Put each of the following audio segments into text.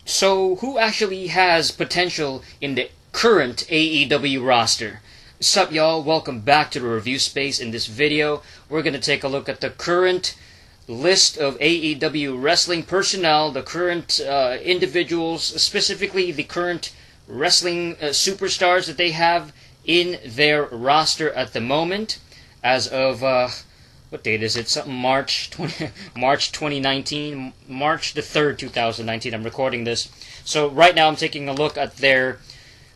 So, who actually has potential in the current AEW roster? Sup y'all, welcome back to the review space. In this video, we're going to take a look at the current list of AEW wrestling personnel, the current individuals, specifically the current wrestling superstars that they have in their roster at the moment, as of what date is it? Something March 2019, March the 3rd, 2019. I'm recording this. So right now I'm taking a look at their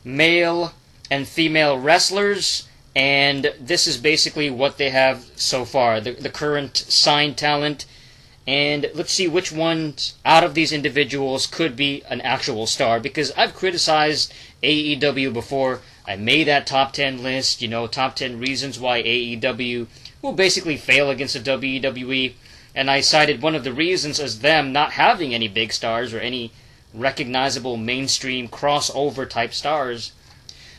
male and female wrestlers, and this is basically what they have so far, the current signed talent. And let's see which ones out of these individuals could be an actual star, because I've criticized AEW before. I made that top 10 list, top 10 reasons why AEW will basically fail against the WWE, and I cited one of the reasons as them not having any big stars or any recognizable mainstream crossover type stars.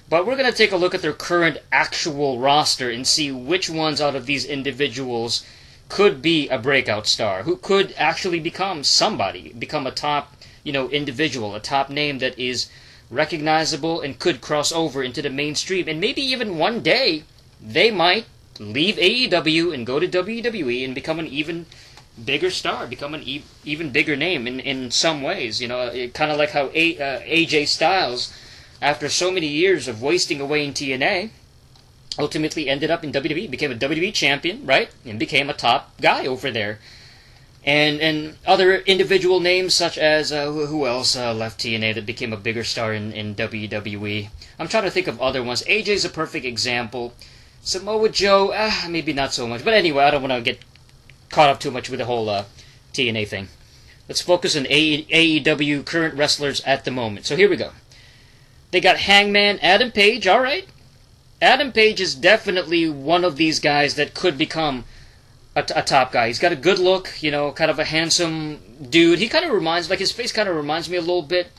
But we're going to take a look at their current actual roster and see which ones out of these individuals could be a breakout star, who could actually become somebody, become a top, individual, a top name that is recognizable and could cross over into the mainstream. And maybe even one day they might leave AEW and go to WWE and become an even bigger star, become an even bigger name in some ways. Kind of like how AJ Styles, after so many years of wasting away in TNA, ultimately ended up in WWE, became a WWE champion, right? And became a top guy over there. And other individual names such as, who else left TNA that became a bigger star in WWE? I'm trying to think of other ones. AJ's a perfect example. Samoa Joe, maybe not so much. But anyway, I don't want to get caught up too much with the whole TNA thing. Let's focus on AEW current wrestlers at the moment. So here we go. They got Hangman Adam Page, alright. Adam Page is definitely one of these guys that could become a top guy. He's got a good look, kind of a handsome dude. He kind of reminds, his face kind of reminds me a little bit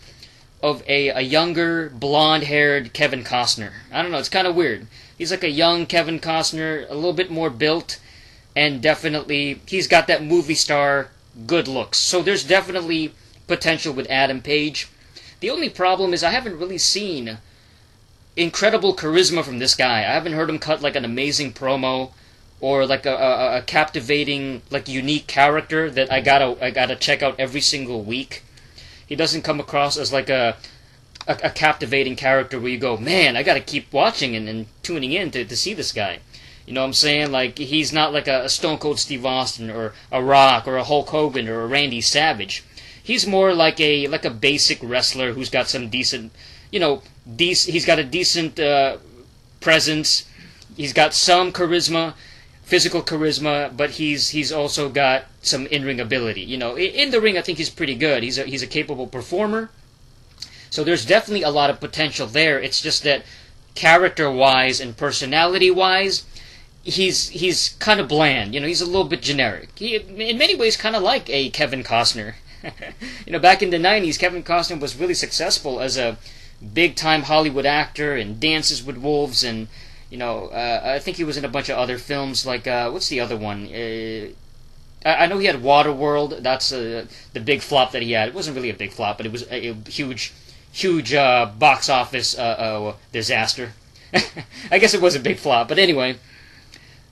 of a younger, blonde-haired Kevin Costner. I don't know, it's kind of weird. He's like a young Kevin Costner, a little bit more built, and definitely he's got that movie star good looks. So there's definitely potential with Adam Page. The only problem is I haven't really seen incredible charisma from this guy. I haven't heard him cut an amazing promo or a captivating, unique character that I gotta check out every single week. He doesn't come across as a captivating character where you go, man, I gotta keep watching and tuning in to see this guy. You know what I'm saying? He's not like a Stone Cold Steve Austin or a Rock or a Hulk Hogan or a Randy Savage. He's more like a basic wrestler who's got some decent, he's got a decent presence. He's got some charisma, physical charisma, but he's also got some in-ring ability. In the ring, I think he's pretty good. He's a capable performer. So there's definitely a lot of potential there. It's just that character-wise and personality-wise, he's kind of bland. He's a little bit generic. He, in many ways, kind of like a Kevin Costner. Back in the 90s, Kevin Costner was really successful as a big-time Hollywood actor and Dances with Wolves, and I think he was in a bunch of other films. What's the other one? I know he had Waterworld. That's the big flop that he had. It wasn't really a big flop, but it was a huge box office disaster. I guess it was a big flop, but anyway.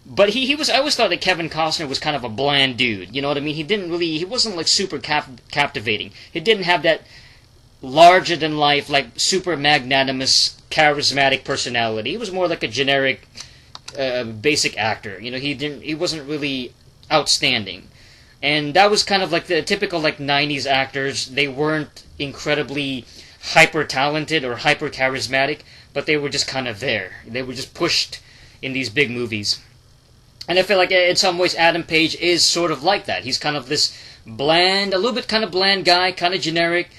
But he was. I always thought that Kevin Costner was kind of a bland dude. You know what I mean? He wasn't super captivating. He didn't have that larger than life, super magnanimous, charismatic personality. He was more like a generic, basic actor. He wasn't really outstanding. And that was kind of the typical 90s actors. They weren't incredibly hyper talented or hyper charismatic, but they were just kind of there. They were just pushed in these big movies. And I feel like in some ways Adam Page is sort of like that. He's kind of this bland, a little bit kind of bland guy, kind of generic.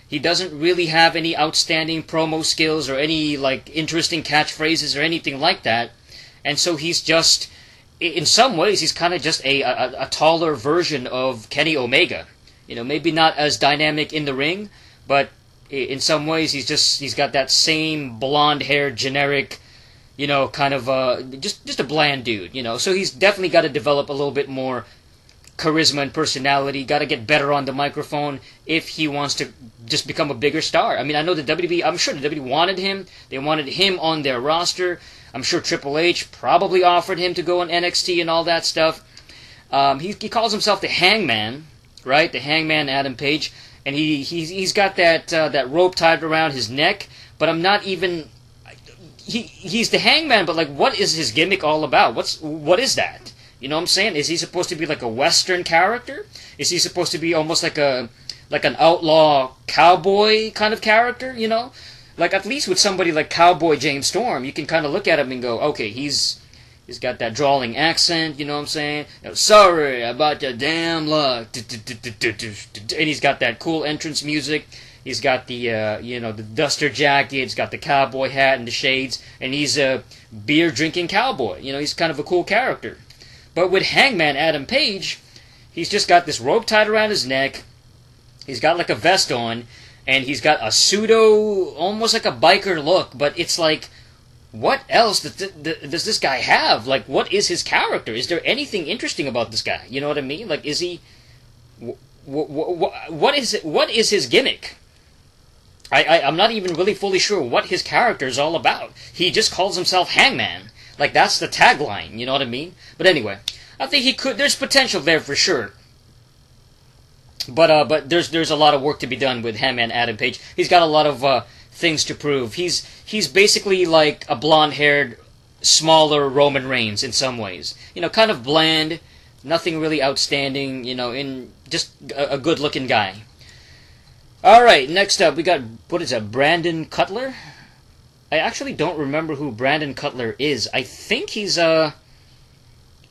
He doesn't really have any outstanding promo skills or any interesting catchphrases or anything like that. And so he's just, in some ways, he's kind of just a taller version of Kenny Omega. Maybe not as dynamic in the ring, but in some ways he's got that same blonde-haired, generic, kind of just a bland dude. So he's definitely got to develop a little bit more charisma and personality. Got to get better on the microphone if he wants to just become a bigger star. I mean, I know the WWE, I'm sure the WWE wanted him. They wanted him on their roster. I'm sure Triple H probably offered him to go on NXT and all that stuff. He calls himself the Hangman, right? The Hangman Adam Page. And he's got that rope tied around his neck. But I'm not even... He's the Hangman, but like, what is his gimmick all about? What is that? You know what I'm saying? Is he supposed to be like a Western character? Is he supposed to be almost like an outlaw cowboy kind of character? You know, like at least with somebody like Cowboy James Storm, you can kind of look at him and go, okay, he's got that drawling accent. You know what I'm saying? Sorry about your damn luck. And he's got that cool entrance music. He's got the the duster jacket. He's got the cowboy hat and the shades, and he's a beer drinking cowboy. You know, he's kind of a cool character. But with Hangman Adam Page, he's just got this rope tied around his neck. He's got like a vest on, and he's got a pseudo, almost like a biker look. But it's like, what else does this guy have? Like, what is his character? Is there anything interesting about this guy? You know what I mean? Like, is he? What is his gimmick? I'm not even really fully sure what his character is all about. He just calls himself Hangman. Like, that's the tagline, you know what I mean? But anyway, I think he could. There's potential there for sure. But there's a lot of work to be done with Hangman Adam Page. He's got a lot of things to prove. He's basically like a blonde-haired, smaller Roman Reigns in some ways. You know, kind of bland, nothing really outstanding. You know, in just a good-looking guy. All right, next up we got, what is that? Brandon Cutler. I actually don't remember who Brandon Cutler is. I think he's an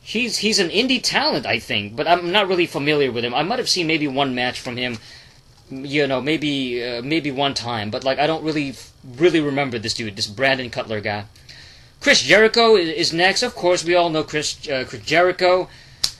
indie talent, I think, but I'm not really familiar with him. I might have seen maybe one match from him, you know, maybe one time, but like I don't really remember this dude, this Brandon Cutler guy. Chris Jericho is next. Of course, we all know Chris Jericho.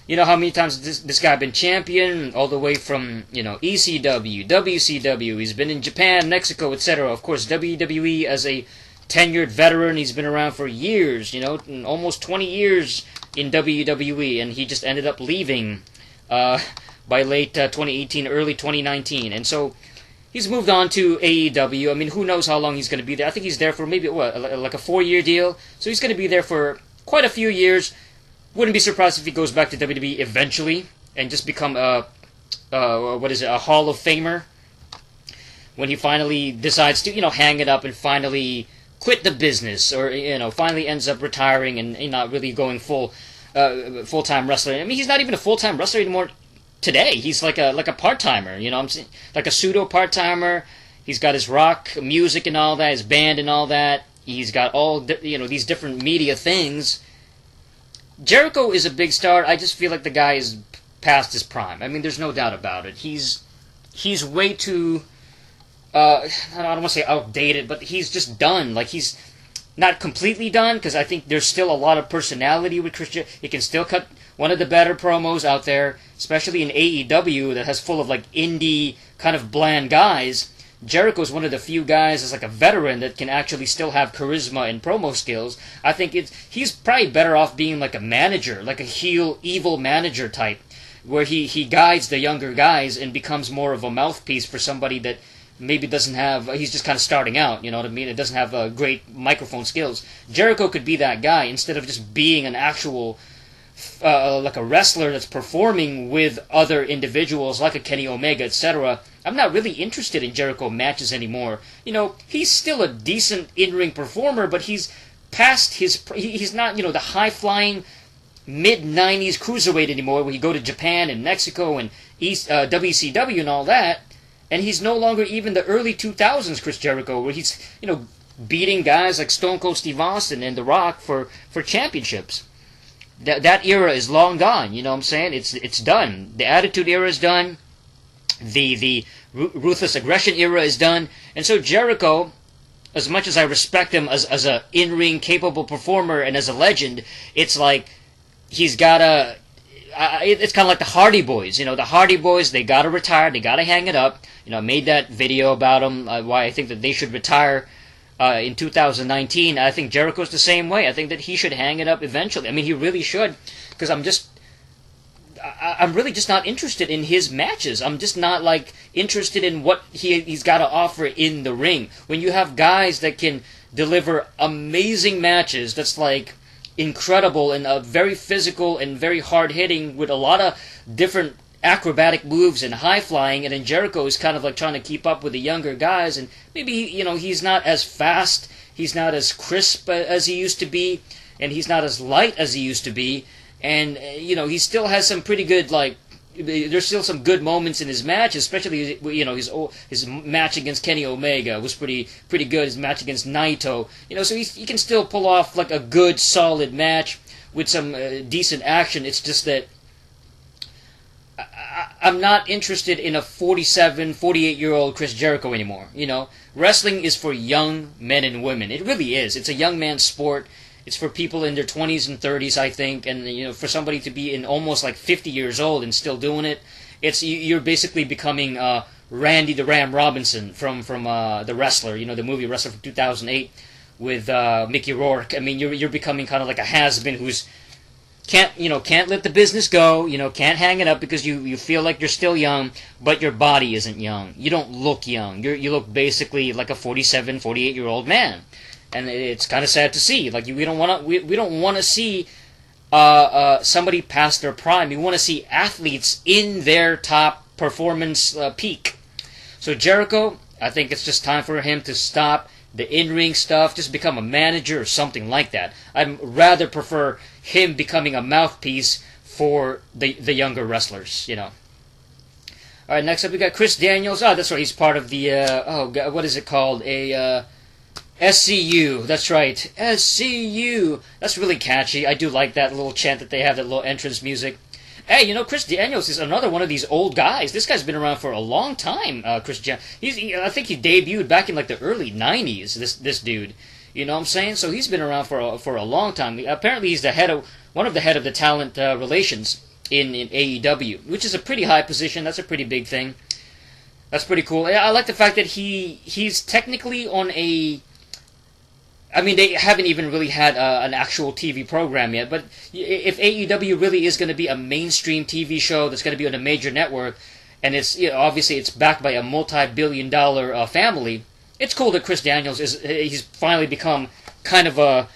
You know how many times this guy been champion, all the way from, you know, ECW, WCW. He's been in Japan, Mexico, etc. Of course, WWE as a tenured veteran. He's been around for years, you know, almost 20 years in WWE, and he just ended up leaving by late 2018, early 2019. And so he's moved on to AEW. I mean, who knows how long he's going to be there. I think he's there for maybe, like a 4-year deal. So he's going to be there for quite a few years. Wouldn't be surprised if he goes back to WWE eventually and just become a Hall of Famer when he finally decides to, you know, hang it up and finally quit the business, or, you know, finally ends up retiring and not really going full-time wrestler. I mean, he's not even a full-time wrestler anymore today. He's like a part-timer, you know what I'm saying? Like a pseudo part-timer. He's got his rock music and all that, his band and all that. He's got all, you know, these different media things. Jericho is a big star. I just feel like the guy is past his prime. I mean, there's no doubt about it. He's way too, I don't want to say outdated, but he's just done. Like, he's not completely done, because I think there's still a lot of personality with Chris Jericho. He can still cut one of the better promos out there, especially in AEW that has full of, like, indie, kind of bland guys. Jericho's one of the few guys as like a veteran that can actually still have charisma and promo skills. I think he's probably better off being like a manager, like a heel, evil manager type, where he guides the younger guys and becomes more of a mouthpiece for somebody that maybe doesn't have, he's just kind of starting out, you know what I mean? It doesn't have great microphone skills. Jericho could be that guy instead of just being an actual, like a wrestler that's performing with other individuals like a Kenny Omega, etc. I'm not really interested in Jericho matches anymore. You know, he's still a decent in-ring performer, but he's past his... He's not, you know, the high-flying mid-90s cruiserweight anymore, where you go to Japan and Mexico and WCW and all that, and he's no longer even the early 2000s Chris Jericho, where he's, you know, beating guys like Stone Cold Steve Austin and The Rock for championships. That era is long gone, you know what I'm saying? It's done. The Attitude Era is done. The Ruthless Aggression era is done. And so Jericho, as much as I respect him as a in-ring capable performer and as a legend, it's like he's gotta... it's kind of like the Hardy Boys. You know, the Hardy Boys, they gotta retire, they gotta hang it up. You know, I made that video about them, why I think that they should retire in 2019. I think Jericho's the same way. I think that he should hang it up eventually. I mean, he really should, because I'm really just not interested in his matches. I'm just not like interested in what he's got to offer in the ring. When you have guys that can deliver amazing matches, that's like incredible and very physical and very hard hitting with a lot of different acrobatic moves and high flying, and then Jericho is kind of like trying to keep up with the younger guys, and maybe he's not as fast, he's not as crisp as he used to be, and he's not as light as he used to be, and he still has some pretty good there's still some good moments in his match, especially his match against Kenny Omega was pretty good. His match against Naito, so he can still pull off like a good solid match with some decent action. It's just that I'm not interested in a 47, 48-year-old Chris Jericho anymore. Wrestling is for young men and women. It really is. It's a young man's sport. It's for people in their 20s and 30s, I think, and for somebody to be in almost like 50 years old and still doing it, you're basically becoming Randy the Ram Robinson from The Wrestler, the movie Wrestler from 2008 with Mickey Rourke. I mean, you're becoming kind of like a has-been who's can't let the business go, can't hang it up because you feel like you're still young, but your body isn't young. You don't look young. You look basically like a 47, 48-year-old man. And it's kind of sad to see. Like we don't want to see somebody past their prime. We want to see athletes in their top performance peak. So Jericho, I think it's just time for him to stop the in-ring stuff, just become a manager or something like that. I'd rather prefer him becoming a mouthpiece for the younger wrestlers. All right, next up we got Chris Daniels. Oh, that's right. He's part of the what is it called? SCU, that's right, SCU. That's really catchy. I do like that little chant that they have, that little entrance music. Hey, Chris Daniels is another one of these old guys. This guy's been around for a long time. I think he debuted back in like the early '90s. This dude, you know what I'm saying? So he's been around for a long time. Apparently, he's one of the head of the talent relations in AEW, which is a pretty high position. That's a pretty big thing. That's pretty cool. I like the fact that he's technically on a. I mean, they haven't even really had an actual TV program yet, but if AEW really is going to be a mainstream TV show that's going to be on a major network, and it's obviously it's backed by a multi-billion-dollar family, it's cool that Chris Daniels he's finally become kind of a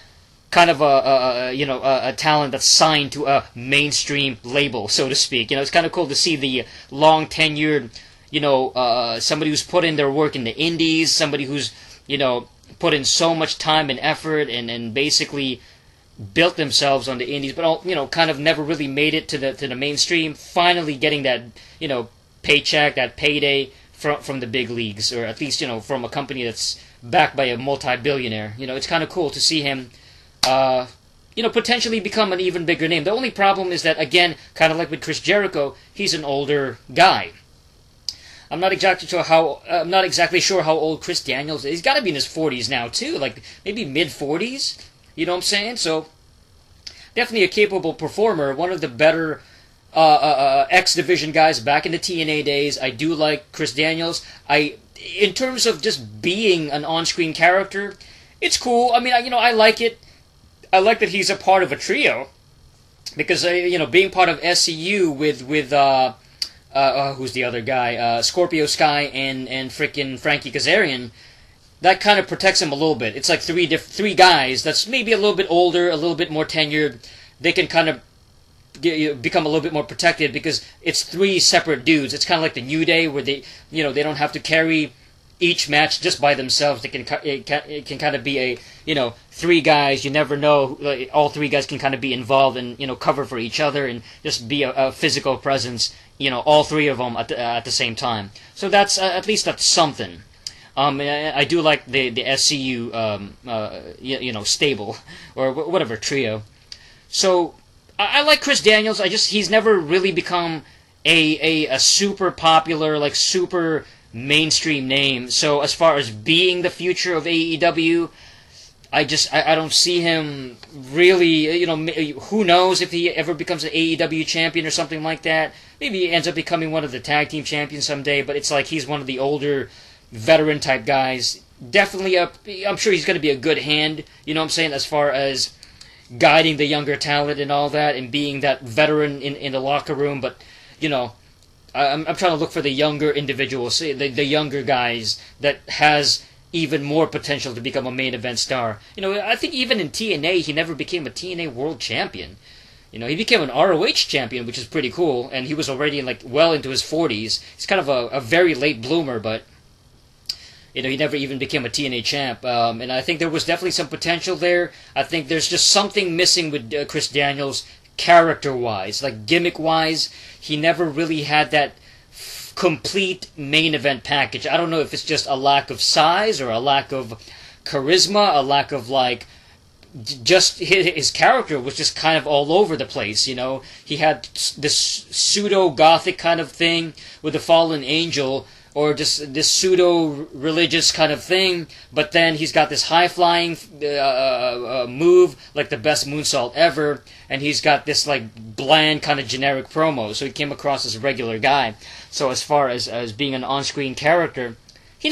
talent that's signed to a mainstream label, so to speak. It's kind of cool to see the long-tenured, somebody who's put in their work in the indies, somebody who's put in so much time and effort and basically built themselves on the indies, but kind of never really made it to the mainstream. Finally, getting that paycheck, that payday from the big leagues, or at least from a company that's backed by a multi-billionaire. It's kind of cool to see him, potentially become an even bigger name. The only problem is that, again, kind of like with Chris Jericho, he's an older guy. I'm not exactly sure how old Chris Daniels is. He's got to be in his 40s now too, like maybe mid 40s. You know what I'm saying? So definitely a capable performer, one of the better X Division guys back in the TNA days. I do like Chris Daniels. In terms of just being an on-screen character, it's cool. I mean, I like it. I like that he's a part of a trio because being part of SCU with who's the other guy? Scorpio Sky and frickin' Frankie Kazarian. That kind of protects him a little bit. It's like three guys that's maybe a little bit older, a little bit more tenured. They can kind of become a little bit more protected because it's three separate dudes. It's kind of like the New Day where they don't have to carry each match just by themselves. It can kind of be three guys. You never know. All three guys can kind of be involved and cover for each other and just be a physical presence. All three of them at the same time. So that's at least that's something. I do like the SCU stable or whatever trio. So I like Chris Daniels. He's never really become a super popular, like super mainstream name. So as far as being the future of AEW, I don't see him really, who knows if he ever becomes an AEW champion or something like that. Maybe he ends up becoming one of the tag team champions someday, but it's like he's one of the older veteran type guys. Definitely I'm sure he's going to be a good hand, you know what I'm saying, as far as, guiding the younger talent and all that, and being that veteran in the locker room. But you know, I'm trying to look for the younger individuals, the younger guys that has even more potential to become a main event star. You know, I think even in TNA, he never became a TNA World Champion. You know, he became an ROH champion, which is pretty cool, and he was already like well into his 40s. He's kind of a very late bloomer, but you know, he never even became a TNA champ. And I think there was definitely some potential there. I think there's just something missing with Chris Daniels, character-wise, like gimmick-wise. He never really had that complete main event package. I don't know if it's just a lack of size or a lack of charisma, a lack of like just his character was just kind of all over the place, you know. He had this pseudo-gothic kind of thing with the fallen angel, or just this pseudo-religious kind of thing, but then he's got this high-flying move, like the best moonsault ever, and he's got this like bland kind of generic promo, so he came across as a regular guy. So as far as being an on-screen character, he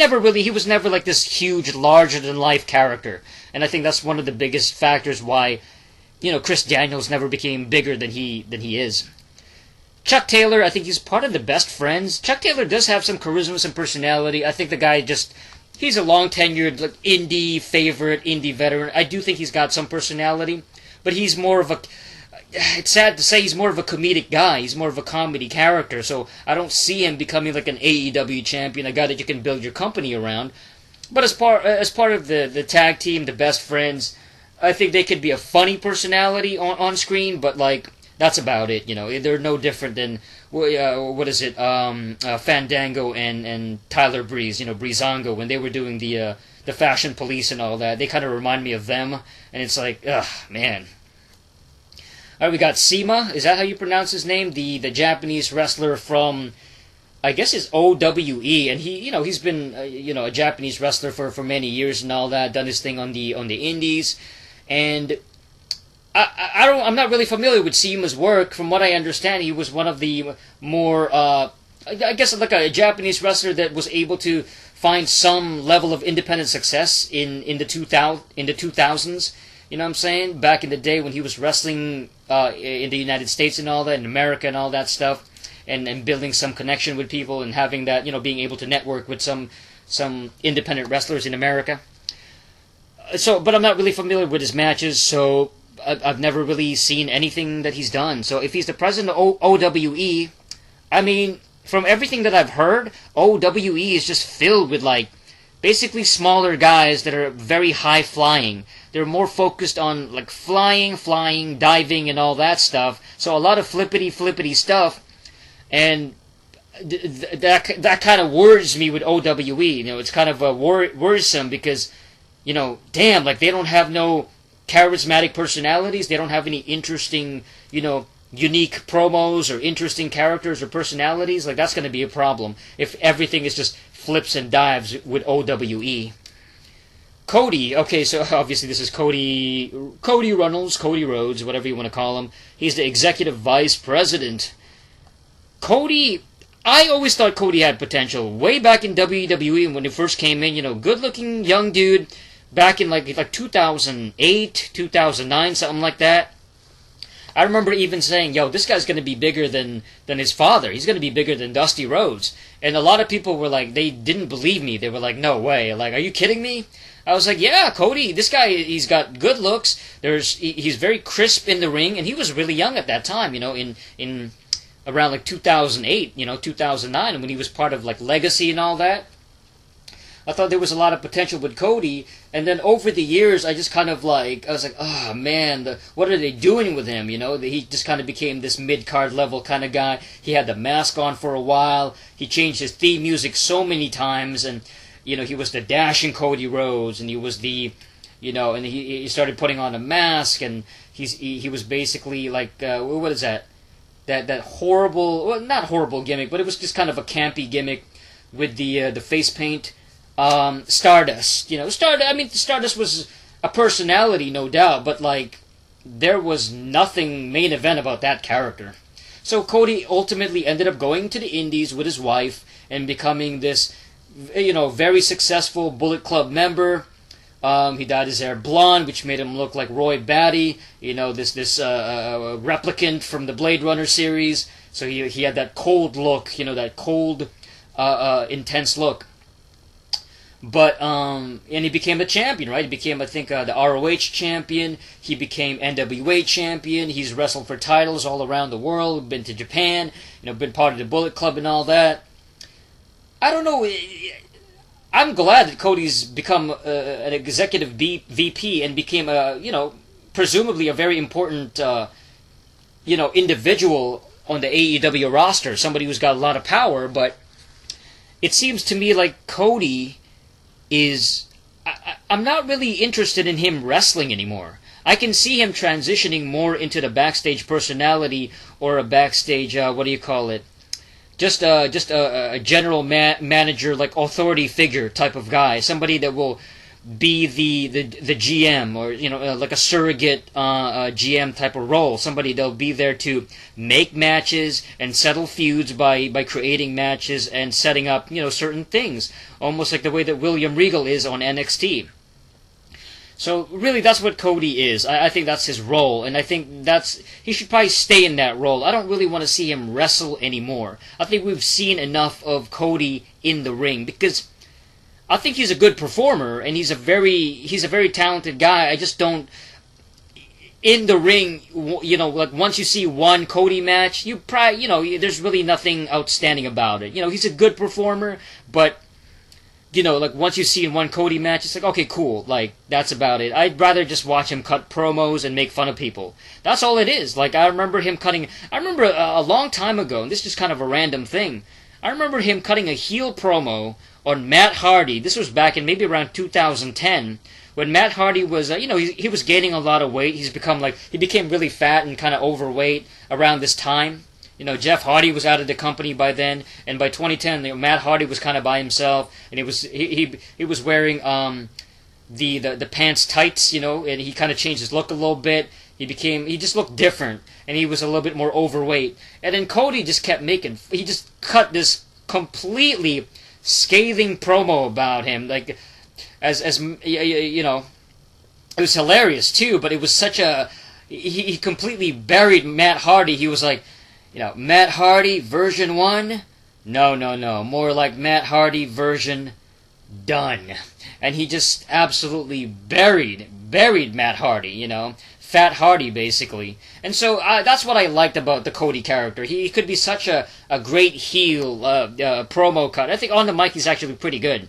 was never like this huge, larger-than-life character. And I think that's one of the biggest factors why, you know, Chris Daniels never became bigger than he is. Chuck Taylor, I think he's part of the best friends. Chuck Taylor does have some charisma, some personality. I think the guy he's a long-tenured like, indie favorite, indie veteran. I do think he's got some personality, but he's more of a... It's sad to say he's more of a comedic guy. He's more of a comedy character, so I don't see him becoming like an AEW champion, a guy that you can build your company around. But as part of the tag team, the best friends, I think they could be a funny personality on screen, but like that's about it. You know, they're no different than Fandango and Tyler Breeze. You know, Breezango, when they were doing the Fashion Police and all that. They kind of remind me of them, and it's like, ugh, man. All right, we got Sema. Is that how you pronounce his name? The Japanese wrestler from, I guess it's OWE, and he's been a Japanese wrestler for many years and all that. Done his thing on the indies, and I'm not really familiar with Sema's work. From what I understand, he was one of the more I guess like a Japanese wrestler that was able to find some level of independent success in the 2000s. You know what I'm saying? Back in the day when he was wrestling in the United States and all that, in America and all that stuff, and building some connection with people and having that, being able to network with some independent wrestlers in America. But I'm not really familiar with his matches, so I've never really seen anything that he's done. So if he's the president of OWE, I mean, from everything that I've heard, OWE is just filled with, like, basically smaller guys that are very high-flying. They're more focused on, like, flying, diving, and all that stuff. So a lot of flippity stuff. And that kind of worries me with OWE. It's kind of worrisome because, damn, like, they don't have no charismatic personalities. They don't have any interesting, unique promos or interesting characters or personalities. Like, that's going to be a problem if everything is just flips and dives with OWE. Cody, okay, so obviously this is Cody Runnels, Cody Rhodes, whatever you want to call him. He's the executive vice president. Cody, I always thought Cody had potential. Way back in WWE when he first came in, good-looking young dude, back in like 2008, 2009, something like that. I remember even saying, this guy's going to be bigger than his father. He's going to be bigger than Dusty Rhodes. And a lot of people were like, they didn't believe me. They were like, no way. Like, are you kidding me? I was like, yeah, Cody, this guy, he's got good looks. He's very crisp in the ring, and he was really young at that time, in around like 2008, 2009, and when he was part of like Legacy and all that. I thought there was a lot of potential with Cody, and then over the years, I just kind of I was like, oh man, what are they doing with him? He just kind of became this mid-card level kind of guy. He had the mask on for a while. He changed his theme music so many times, and he was the dashing Cody Rhodes, and he was the, and he started putting on a mask, and he was basically like, what is that? That horrible, well, not horrible gimmick, but it was just kind of a campy gimmick with the face paint. Stardust, Stardust was a personality, no doubt, but like there was nothing main event about that character. So Cody ultimately ended up going to the Indies with his wife and becoming this, very successful Bullet Club member. He dyed his hair blonde, which made him look like Roy Batty, this replicant from the Blade Runner series. So he had that cold look, that cold, intense look. But and he became the champion, right? He became, I think, the ROH champion. He became NWA champion. He's wrestled for titles all around the world. Been to Japan, been part of the Bullet Club and all that. I don't know. I'm glad that Cody's become an executive VP and became presumably a very important, individual on the AEW roster. Somebody who's got a lot of power, but it seems to me like Cody is... I'm not really interested in him wrestling anymore. I can see him transitioning more into the backstage personality or a backstage, just a general manager, like authority figure type of guy. Somebody that will be the GM or, like a surrogate GM type of role. Somebody that'll be there to make matches and settle feuds by creating matches and setting up, certain things. Almost like the way that William Regal is on NXT. So really, that's what Cody is. I think that's his role, and I think he should probably stay in that role. I don't really want to see him wrestle anymore. I think we've seen enough of Cody in the ring, because I think he's a good performer and he's a very talented guy. I just don't, in the ring, like once you see one Cody match, you probably, there's really nothing outstanding about it. He's a good performer, but like once you see in one Cody match, it's like, okay, cool, like that's about it. I'd rather just watch him cut promos and make fun of people. That's all it is. Like I remember a long time ago, and this is just kind of a random thing. I remember him cutting a heel promo on Matt Hardy. This was back in maybe around 2010, when Matt Hardy was, he was gaining a lot of weight. He became really fat and kind of overweight around this time. Jeff Hardy was out of the company by then, and by 2010, Matt Hardy was kind of by himself, and he was wearing the pants tights, and he kind of changed his look a little bit. He just looked different, and he was a little bit more overweight. And then Cody just he just cut this completely scathing promo about him, like as it was hilarious too, but it was such a he completely buried Matt Hardy. He was like, Matt Hardy version 1? No, more like Matt Hardy version done. And he just absolutely buried Matt Hardy, Fat Hardy, basically. And so that's what I liked about the Cody character. He could be such a great heel promo cut. I think on the mic he's actually pretty good.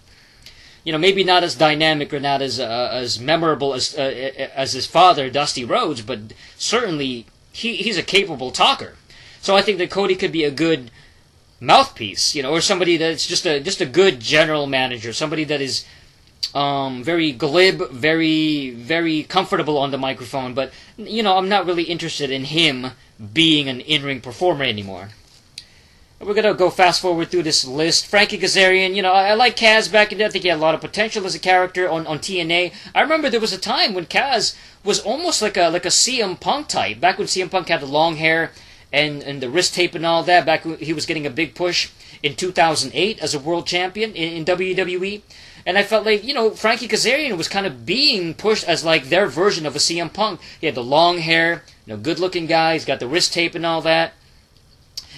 Maybe not as dynamic or not as memorable as his father, Dusty Rhodes, but certainly he's a capable talker. So I think that Cody could be a good mouthpiece, or somebody that's just a good general manager, somebody that is very glib, very, very comfortable on the microphone, but, I'm not really interested in him being an in-ring performer anymore. We're going to go fast forward through this list. Frankie Kazarian, I like Kaz back in there. I think he had a lot of potential as a character on TNA. I remember there was a time when Kaz was almost like a CM Punk type, back when CM Punk had the long hair and the wrist tape and all that, back when he was getting a big push in 2008 as a world champion in WWE. And I felt like, Frankie Kazarian was kind of being pushed as like their version of a CM Punk. He had the long hair, good looking guy, he's got the wrist tape and all that,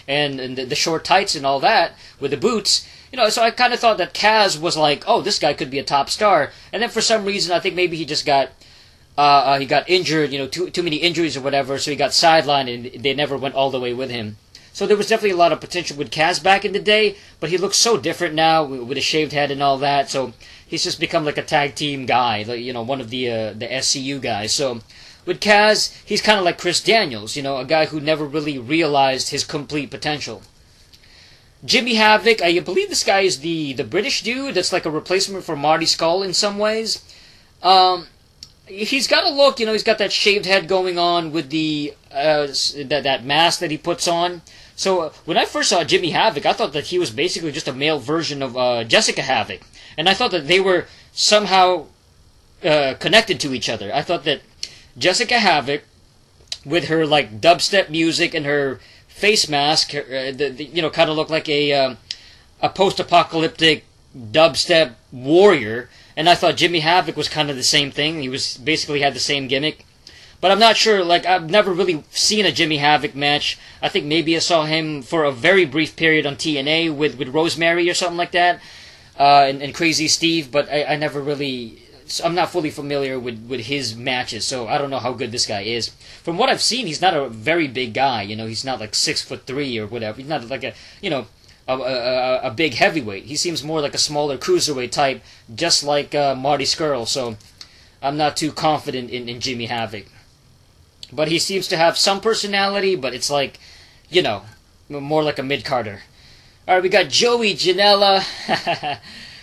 and the short tights and all that, with the boots. So I kind of thought that Kaz was like, oh, this guy could be a top star. And then for some reason, I think maybe he just got he got injured, too many injuries or whatever, so he got sidelined and they never went all the way with him. So there was definitely a lot of potential with Kaz back in the day, but he looks so different now with a shaved head and all that. So he's just become like a tag team guy, like, one of the SCU guys. So with Kaz, he's kind of like Chris Daniels, a guy who never really realized his complete potential. Jimmy Havoc, I believe this guy is the British dude that's like a replacement for Marty Scurll in some ways. He's got a look, he's got that shaved head going on with the that mask that he puts on. So when I first saw Jimmy Havoc, I thought that he was basically just a male version of Jessica Havoc, and I thought that they were somehow connected to each other. I thought that Jessica Havoc, with her like dubstep music and her face mask, kind of looked like a post-apocalyptic dubstep warrior. and I thought Jimmy Havoc was kind of the same thing. He was basically had the same gimmick. But I'm not sure, like, I've never really seen a Jimmy Havoc match. I think maybe I saw him for a very brief period on TNA with Rosemary or something like that, and Crazy Steve, but I never really... I'm not fully familiar with his matches, so I don't know how good this guy is. From what I've seen, he's not a very big guy, you know, he's not like 6'3" or whatever. He's not like a, you know, a big heavyweight. He seems more like a smaller cruiserweight type, just like Marty Scurll, so I'm not too confident in Jimmy Havoc. But he seems to have some personality, but it's like, you know, more like a mid-carder. Alright, we got Joey Janela.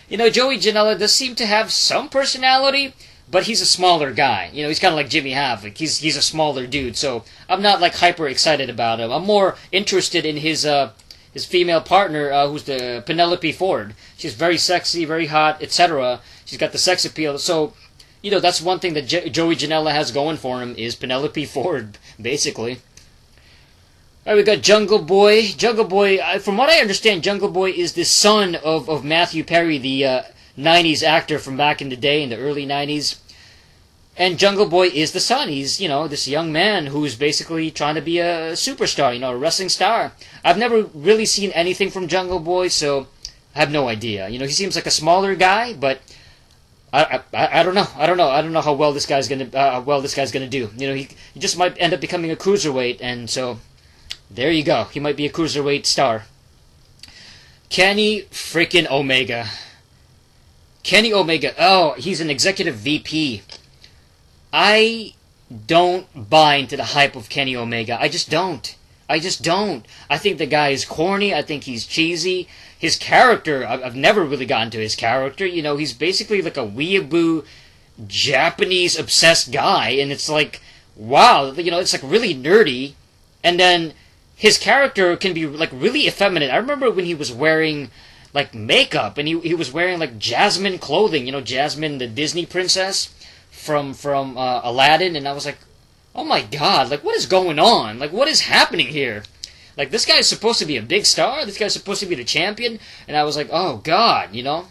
You know, Joey Janela does seem to have some personality, but he's a smaller guy. You know, he's kind of like Jimmy Havoc. He's a smaller dude, so I'm not like hyper excited about him. I'm more interested in his female partner, who's the Penelope Ford. She's very sexy, very hot, etc. She's got the sex appeal, so... You know, that's one thing that Joey Janela has going for him is Penelope Ford, basically. Alright, we got Jungle Boy. Jungle Boy, from what I understand, Jungle Boy is the son of Matthew Perry, the 90s actor from back in the day, in the early 90s. And Jungle Boy is the son. He's, you know, this young man who's basically trying to be a superstar, you know, a wrestling star. I've never really seen anything from Jungle Boy, so I have no idea. You know, he seems like a smaller guy, but... I don't know. I don't know how well this guy's gonna do. You know, he just might end up becoming a cruiserweight, and so there you go. He might be a cruiserweight star. Kenny freaking Omega. Kenny Omega. Oh, he's an executive VP. I don't buy into the hype of Kenny Omega. I just don't. I think the guy is corny. I think he's cheesy. His character, I've never really gotten to his character. You know, he's basically like a weeaboo, Japanese-obsessed guy, and it's like, wow, you know, it's like really nerdy. And then his character can be like really effeminate. I remember when he was wearing like makeup, and he was wearing like Jasmine clothing. You know, Jasmine, the Disney princess from Aladdin, and I was like, oh my god, like what is going on? Like what is happening here? Like, this guy's supposed to be a big star. This guy's supposed to be the champion. And I was like, oh, God, you know?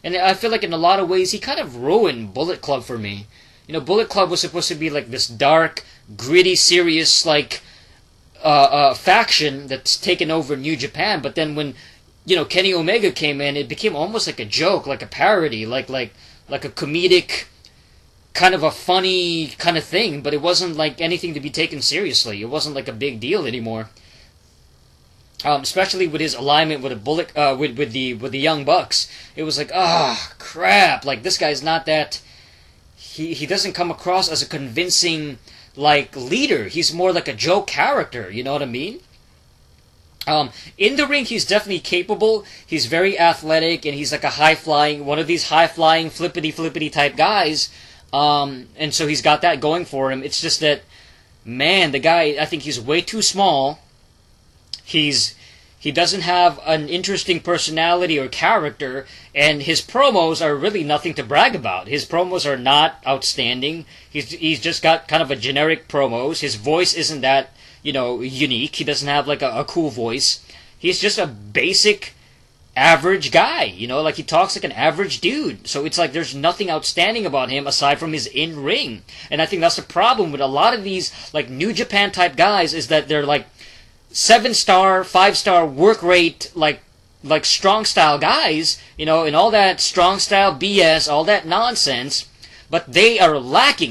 And I feel like in a lot of ways, he kind of ruined Bullet Club for me. You know, Bullet Club was supposed to be like this dark, gritty, serious, like, faction that's taken over New Japan. But then when, you know, Kenny Omega came in, it became almost like a joke, like a parody, like a comedic, kind of a funny kind of thing. But it wasn't like anything to be taken seriously. It wasn't like a big deal anymore. Especially with his alignment with with the Young Bucks, it was like, crap! Like this guy's not that. He doesn't come across as a convincing like leader. He's more like a joke character. You know what I mean? In the ring, he's definitely capable. He's very athletic, and he's like one of these high flying flippity type guys. And so he's got that going for him. It's just that, man, the guy, I think he's way too small. He doesn't have an interesting personality or character, and his promos are really nothing to brag about. His promos are not outstanding. He's just got kind of a generic promos. His voice isn't that, you know, unique. He doesn't have like a cool voice. He's just a basic average guy, you know, like he talks like an average dude. So it's like there's nothing outstanding about him aside from his in-ring. And I think that's the problem with a lot of these like New Japan type guys, is that they're like 7-star, 5-star work rate, like strong style guys, you know, and all that strong style BS, all that nonsense, but they are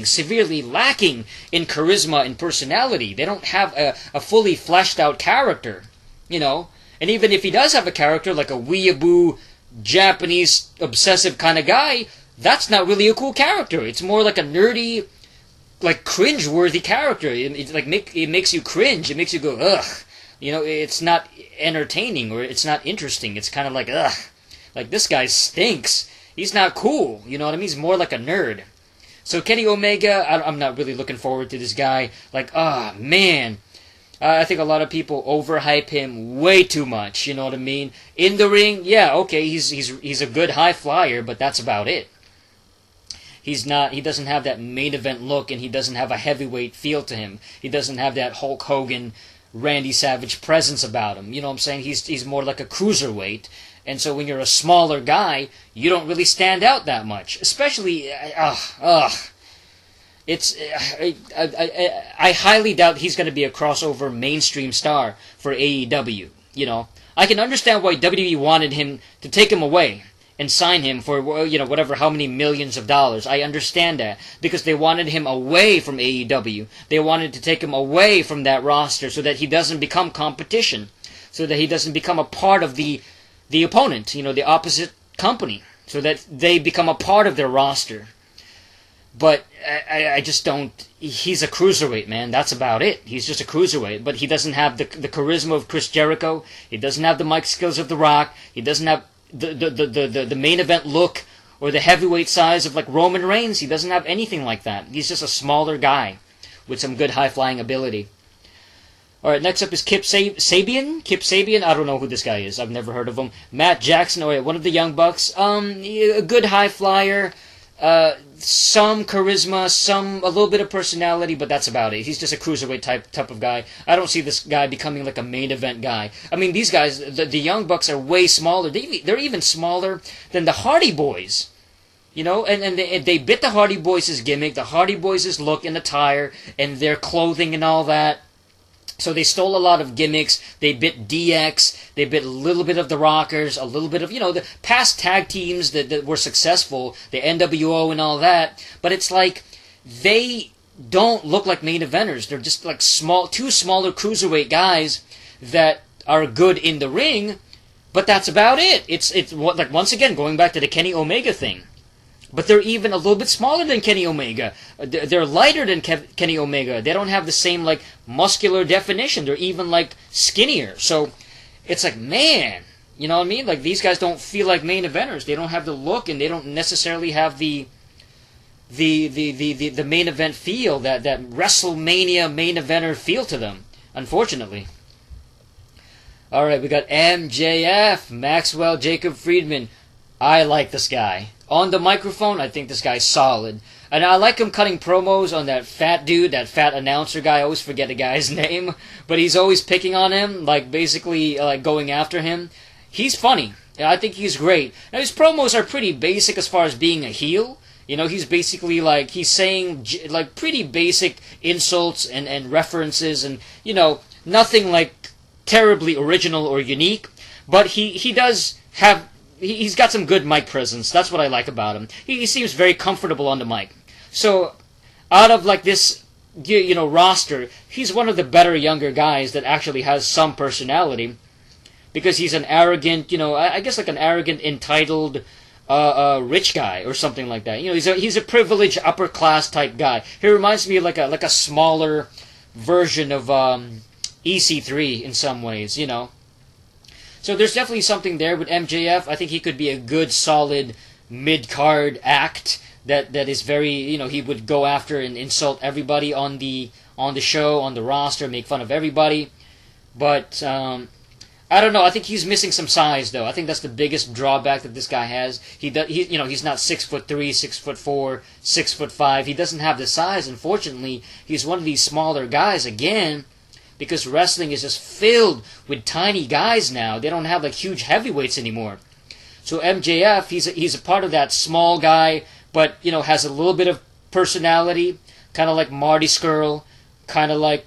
severely lacking in charisma and personality. They don't have a fully fleshed out character, you know, and even if he does have a character, like a weeaboo, Japanese, obsessive kind of guy, that's not really a cool character. It's more like a nerdy, like cringe-worthy character. It makes you cringe. It makes you go, ugh. You know, it's not entertaining, or it's not interesting. It's kind of like, ugh. Like, this guy stinks. He's not cool. You know what I mean? He's more like a nerd. So, Kenny Omega, I'm not really looking forward to this guy. Like, man. I think a lot of people overhype him way too much. You know what I mean? In the ring, yeah, okay, he's a good high flyer, but that's about it. He doesn't have that main event look, and he doesn't have a heavyweight feel to him. He doesn't have that Hulk Hogan, Randy Savage presence about him. You know what I'm saying? He's more like a cruiserweight. And so when you're a smaller guy, you don't really stand out that much. Especially, it's I highly doubt he's going to be a crossover mainstream star for AEW. I can understand why WWE wanted him to take him away and sign him for whatever, how many millions of dollars. I understand that because they wanted him away from AEW. They wanted to take him away from that roster so that he doesn't become competition, so that he doesn't become a part of the opponent, the opposite company, so that they become a part of their roster. But I just don't. He's a cruiserweight, man. That's about it. He's just a cruiserweight. But he doesn't have the charisma of Chris Jericho. He doesn't have the mic skills of The Rock. He doesn't have the main event look or the heavyweight size of like Roman Reigns. He doesn't have anything like that. He's just a smaller guy with some good high-flying ability. Alright, next up is Kip Sabian. Kip Sabian, I don't know who this guy is. I've never heard of him. Matt Jackson, one of the Young Bucks. A good high flyer. Some charisma, a little bit of personality, but that's about it. He's just a cruiserweight type of guy. I don't see this guy becoming like a main event guy. I mean, these guys, the Young Bucks are way smaller. They're even smaller than the Hardy Boys. And they bit the Hardy Boys' gimmick, the Hardy Boys' look and attire, and their clothing and all that. So they stole a lot of gimmicks. They bit DX. They bit a little bit of the Rockers, a little bit of, the past tag teams that were successful, the NWO and all that. But it's like they don't look like main eventers. They're just like two smaller cruiserweight guys that are good in the ring, but that's about it. It's like, once again, going back to the Kenny Omega thing. But they're even a little bit smaller than Kenny Omega. They're lighter than Kenny Omega. They don't have the same, like, muscular definition. They're even, like, skinnier. So, it's like, man, you know what I mean? Like, these guys don't feel like main eventers. They don't have the look, and they don't necessarily have the main event feel, that WrestleMania main eventer feel to them, unfortunately. Alright, we got MJF, Maxwell Jacob Friedman. I like this guy. On the microphone, I think this guy's solid. And I like him cutting promos on that fat dude, that fat announcer guy. I always forget the guy's name. But he's always picking on him, like basically like going after him. He's funny. I think he's great. Now, his promos are pretty basic as far as being a heel. He's basically like, he's saying like pretty basic insults and references and, nothing like terribly original or unique. But he does have... He's got some good mic presence. That's what I like about him. He seems very comfortable on the mic. So, out of like this, roster, he's one of the better younger guys that actually has some personality, because he's an arrogant, I guess like an arrogant, entitled, rich guy or something like that. He's a privileged upper class type guy. He reminds me of like a smaller version of EC3 in some ways. So there's definitely something there with MJF. I think he could be a good, solid mid-card act that is very, he would go after and insult everybody on the show, on the roster, make fun of everybody. But I don't know. I think he's missing some size, though. I think that's the biggest drawback that this guy has. He's not 6'3", 6'4", 6'5". He doesn't have the size. Unfortunately, he's one of these smaller guys again. Because wrestling is just filled with tiny guys now. They don't have like huge heavyweights anymore. So MJF, he's a part of that small guy, but has a little bit of personality, kind of like Marty Scurll, kind of like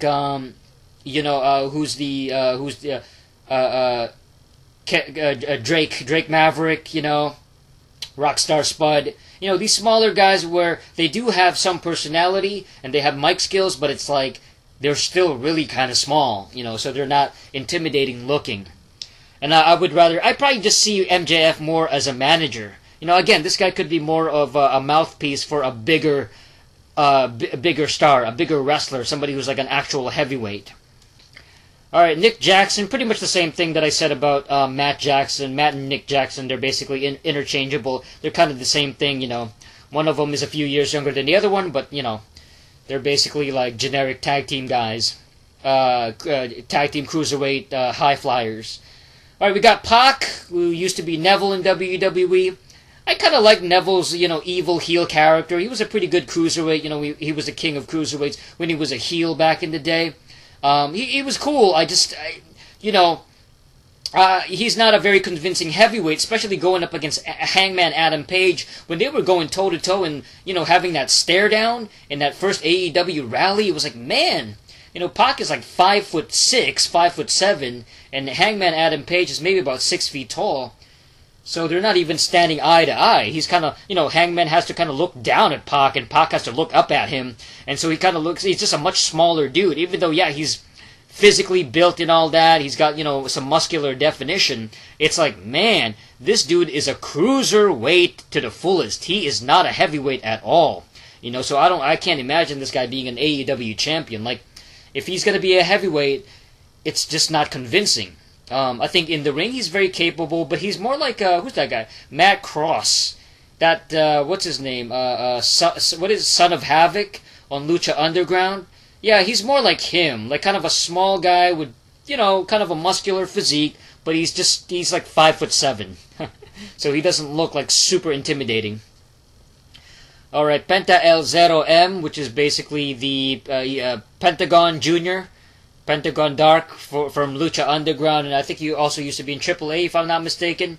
Drake Maverick, Rockstar Spud. These smaller guys where they do have some personality and they have mic skills, but it's like they're still really kind of small, so they're not intimidating looking. And I'd probably just see MJF more as a manager. Again, this guy could be more of a mouthpiece for a bigger star, a bigger wrestler, somebody who's like an actual heavyweight. Alright, Nick Jackson, pretty much the same thing that I said about Matt Jackson. Matt and Nick Jackson, they're basically interchangeable. They're kind of the same thing, One of them is a few years younger than the other one, but, they're basically like generic tag team guys. Tag team cruiserweight high flyers. Alright, we got Pac, who used to be Neville in WWE. I kind of like Neville's, evil heel character. He was a pretty good cruiserweight. He was the king of cruiserweights when he was a heel back in the day. He was cool. he's not a very convincing heavyweight, especially going up against Hangman Adam Page when they were going toe to toe and having that stare down in that first AEW rally. It was like, man, Pac is like 5'6", 5'7", and Hangman Adam Page is maybe about 6 feet tall. So they're not even standing eye to eye. He's kind of, Hangman has to kind of look down at Pac, and Pac has to look up at him. And so he kind of looks, he's just a much smaller dude. Even though, yeah, he's physically built and all that, he's got, some muscular definition. It's like, man, this dude is a cruiserweight to the fullest. He is not a heavyweight at all. So I can't imagine this guy being an AEW champion. Like, if he's going to be a heavyweight, it's just not convincing. I think in the ring he's very capable, but he's more like who's that guy? Matt Cross. That what's his name? Son of Havoc on Lucha Underground. Yeah, he's more like him, like kind of a small guy with kind of a muscular physique, but he's like 5'7", so he doesn't look like super intimidating. All right, Penta El Zero M, which is basically the Pentagon Junior. Pentagon Dark from Lucha Underground, and I think he also used to be in AAA, if I'm not mistaken.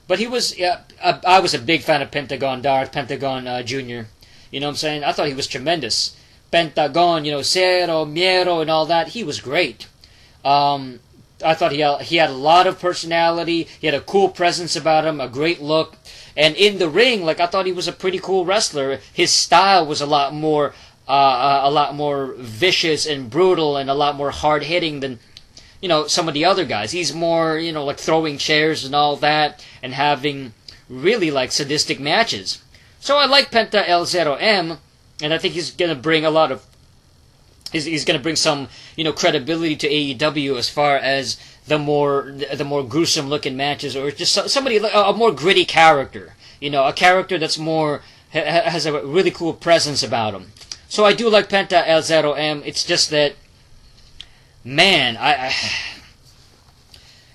But he was, I was a big fan of Pentagon Dark, Pentagon Junior. You know what I'm saying? I thought he was tremendous. Pentagon, Cero, Miero, and all that. He was great. I thought he had a lot of personality. He had a cool presence about him, a great look. And in the ring, like, I thought he was a pretty cool wrestler. His style was a lot more vicious and brutal and a lot more hard-hitting than, some of the other guys. He's more, like throwing chairs and all that and having really, like, sadistic matches. So I like Penta El Zero M, and I think he's going to bring a lot of... He's going to bring some, credibility to AEW as far as the more gruesome-looking matches, or just somebody, a more gritty character. A character that's more... has a really cool presence about him. So I do like Penta El Zero M. It's just that, man,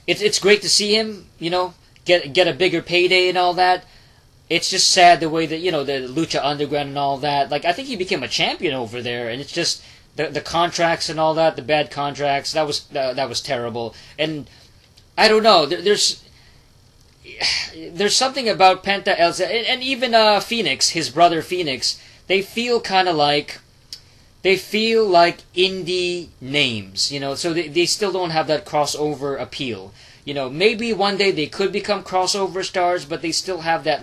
it's great to see him, get a bigger payday and all that. It's just sad the way that the Lucha Underground and all that. Like, I think he became a champion over there, and it's just the contracts and all that, the bad contracts. That was terrible. And I don't know. There's something about Penta El Zero, and even Phoenix, his brother Phoenix. They feel like indie names, so they still don't have that crossover appeal. Maybe one day they could become crossover stars, but they still have that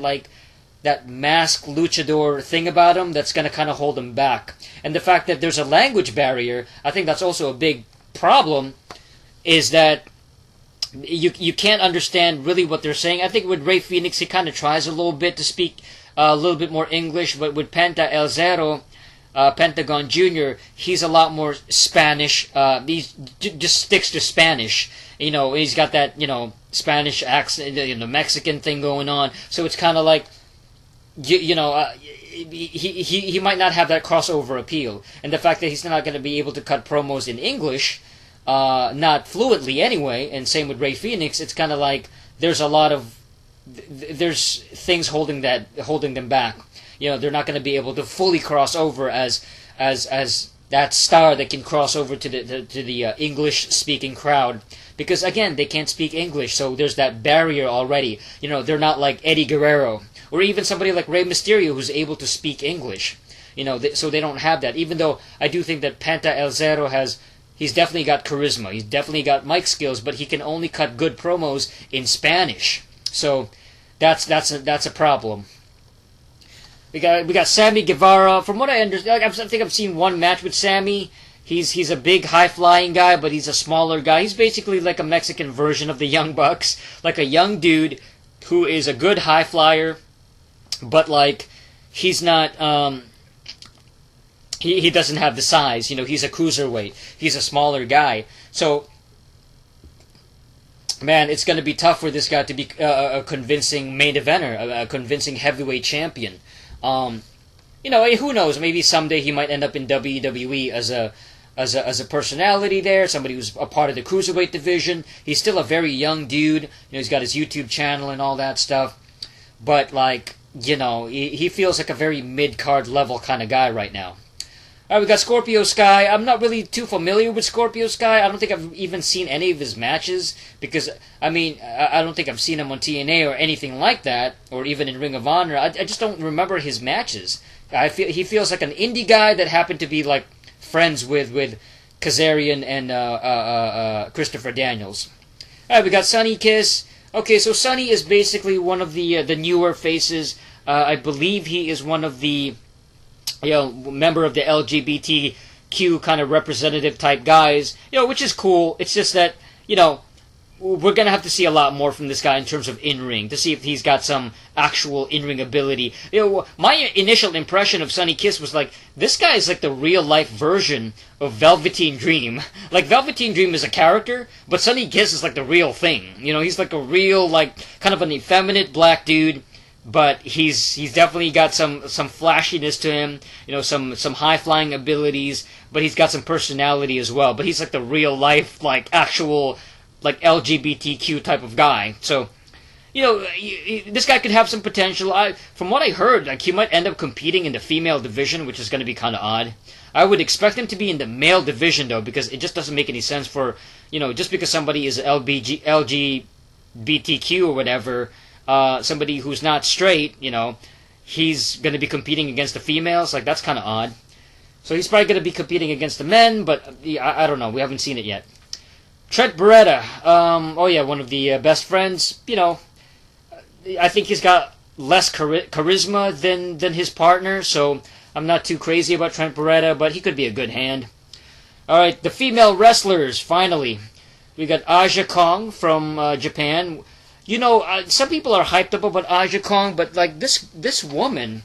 masked luchador thing about them that's going to kind of hold them back. And the fact that there's a language barrier, I think that's also a big problem, is that you can't understand really what they're saying. I think with Rey Fenix, he kind of tries a little bit to speak a little bit more English, but with Penta El Zero, Pentagon Junior, he's a lot more Spanish. He just sticks to Spanish. He's got that Spanish accent, the Mexican thing going on. So it's kind of like, he might not have that crossover appeal, and the fact that he's not going to be able to cut promos in English, not fluently anyway. And same with Rey Fenix. It's kind of like there's things holding them back. They're not going to be able to fully cross over as that star that can cross over to the English speaking crowd, because again they can't speak English, so there's that barrier already. They're not like Eddie Guerrero or even somebody like Rey Mysterio who's able to speak English. So they don't have that. Even though I do think that Penta El Zero he's definitely got charisma, he's definitely got mic skills, but he can only cut good promos in Spanish. So that's a problem. We got Sammy Guevara. From what I understand, I think I've seen one match with Sammy. He's a big high flying guy, but he's a smaller guy. He's basically like a Mexican version of the Young Bucks, like a young dude who is a good high flyer, but like he's not. He doesn't have the size. He's a cruiserweight. He's a smaller guy. So, man, it's going to be tough for this guy to be a convincing main eventer, a convincing heavyweight champion. Who knows? Maybe someday he might end up in WWE as a personality there, somebody who's a part of the cruiserweight division. He's still a very young dude. He's got his YouTube channel and all that stuff. But he feels like a very mid-card level kind of guy right now. All right, we got Scorpio Sky. I'm not really too familiar with Scorpio Sky. I don't think I've even seen any of his matches because, I mean, I don't think I've seen him on TNA or anything like that, or even in Ring of Honor. I just don't remember his matches. I feel he feels like an indie guy that happened to be like friends with Kazarian and Christopher Daniels. All right, we got Sonny Kiss. Okay, so Sonny is basically one of the newer faces. I believe he is one of the member of the LGBTQ kind of representative type guys, which is cool. It's just that, we're going to have to see a lot more from this guy in terms of in-ring to see if he's got some actual in-ring ability. My initial impression of Sonny Kiss was like, this guy is like the real-life version of Velveteen Dream. Like, Velveteen Dream is a character, but Sonny Kiss is like the real thing. He's like a real, like, kind of an effeminate black dude, but he's definitely got some flashiness to him, some high-flying abilities, but he's got some personality as well. But he's like the real-life, like, actual, like, LGBTQ type of guy. So, this guy could have some potential. From what I heard, like, he might end up competing in the female division, which is going to be kind of odd. I would expect him to be in the male division, though, because it just doesn't make any sense for, just because somebody is LGBTQ or whatever, somebody who's not straight, he's going to be competing against the females. Like, that's kind of odd. So he's probably going to be competing against the men, but I don't know. We haven't seen it yet. Trent Beretta. One of the best friends. I think he's got less charisma than his partner, so I'm not too crazy about Trent Beretta, but he could be a good hand. All right, the female wrestlers, finally. We got Aja Kong from Japan. Some people are hyped up about Aja Kong, but like this woman,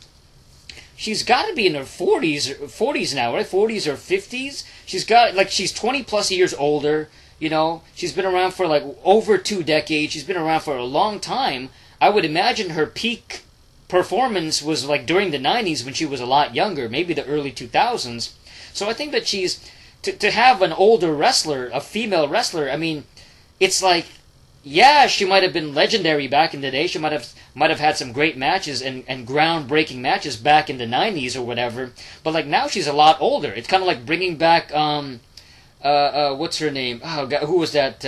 she's got to be in her 40s now, right? 40s or 50s. She's 20 plus years older. She's been around for like over 2 decades. She's been around for a long time. I would imagine her peak performance was like during the 90s when she was a lot younger, maybe the early 2000s. So I think that she's to have an older wrestler, a female wrestler. I mean, it's like, yeah, she might have been legendary back in the day. She might have had some great matches and groundbreaking matches back in the 90s or whatever. But like now she's a lot older. It's kind of like bringing back what's her name? Oh God, who was that?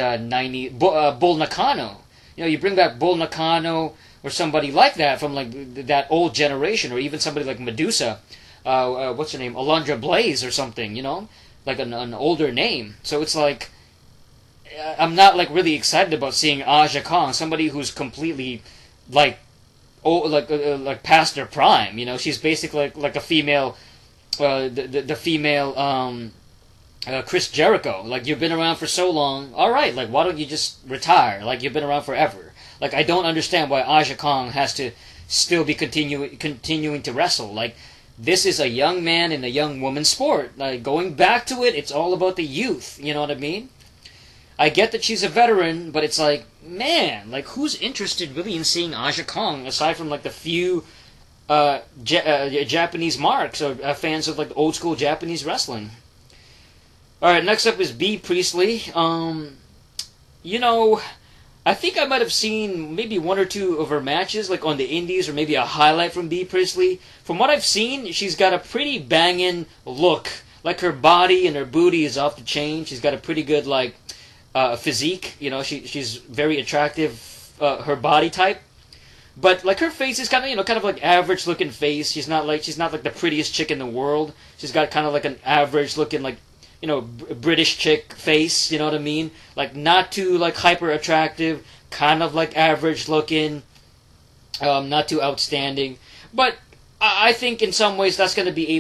Bull Nakano. You bring back Bull Nakano or somebody like that from like that old generation, or even somebody like Medusa. What's her name? Alundra Blaze or something. Like an older name. So it's like, I'm not like really excited about seeing Aja Kong, somebody who's completely like past their prime. She's basically like a female, the female Chris Jericho. Like, you've been around for so long. All right, like, why don't you just retire? Like, you've been around forever. Like, I don't understand why Aja Kong has to still be continuing to wrestle. Like, this is a young man and a young woman's sport. Like, going back to it, it's all about the youth. You know what I mean? I get that she's a veteran, but it's like, man, like, who's interested really in seeing Aja Kong aside from like the few Japanese marks or fans of like old school Japanese wrestling? All right, next up is Bea Priestley. I think I might have seen maybe 1 or 2 of her matches, like on the indies, or maybe a highlight from Bea Priestley. From what I've seen, she's got a pretty banging look. Like, her body and her booty is off the chain. She's got a pretty good like physique. She's very attractive. Her body type, but like her face is kind of like average looking face. She's not like the prettiest chick in the world. She's got kind of like an average looking like British chick face. You know what I mean? Like, not too like hyper attractive, kind of like average looking, not too outstanding. But I think in some ways that's going to be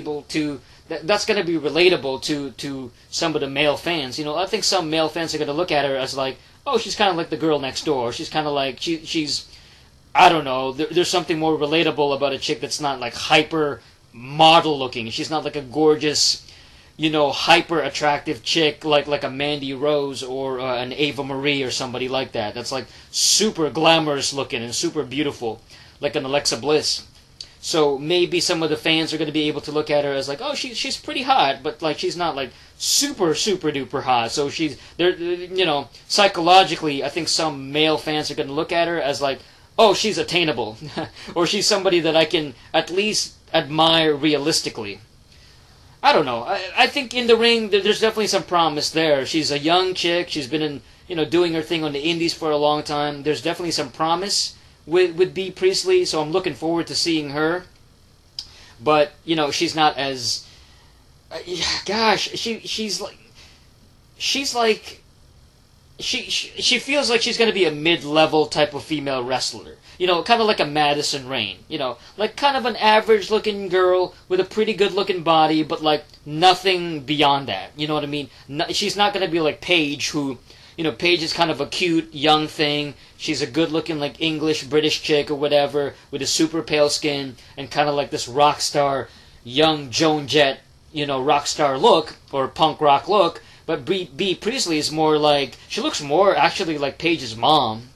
that's going to be relatable to some of the male fans. I think some male fans are going to look at her as like, oh, she's kind of like the girl next door. She's kind of like, she's, I don't know, there's something more relatable about a chick that's not like hyper model looking. She's not like a gorgeous, hyper attractive chick like a Mandy Rose or an Ava Marie or somebody like that. That's like super glamorous looking and super beautiful, like an Alexa Bliss. So maybe some of the fans are going to be able to look at her as like, oh, she's pretty hot, but like she's not like super duper hot. So psychologically, I think some male fans are going to look at her as like, oh, she's attainable, or she's somebody that I can at least admire realistically. I don't know. I think in the ring there's definitely some promise there. She's a young chick. She's been in doing her thing on the indies for a long time. There's definitely some promise with Bea Priestley, so I'm looking forward to seeing her. But she's not as gosh, she's like she feels like she's going to be a mid-level type of female wrestler. Kind of like a Madison Rayne. Like kind of an average-looking girl with a pretty good-looking body, but like nothing beyond that. You know what I mean? She's not going to be like Paige, who, Paige is kind of a cute, young thing. She's a good-looking, like, English, British chick or whatever, with a super pale skin, and kind of like this rock star, young Joan Jett, rock star look, or punk rock look. But Bea Priestley is more like, she looks more actually like Paige's mom,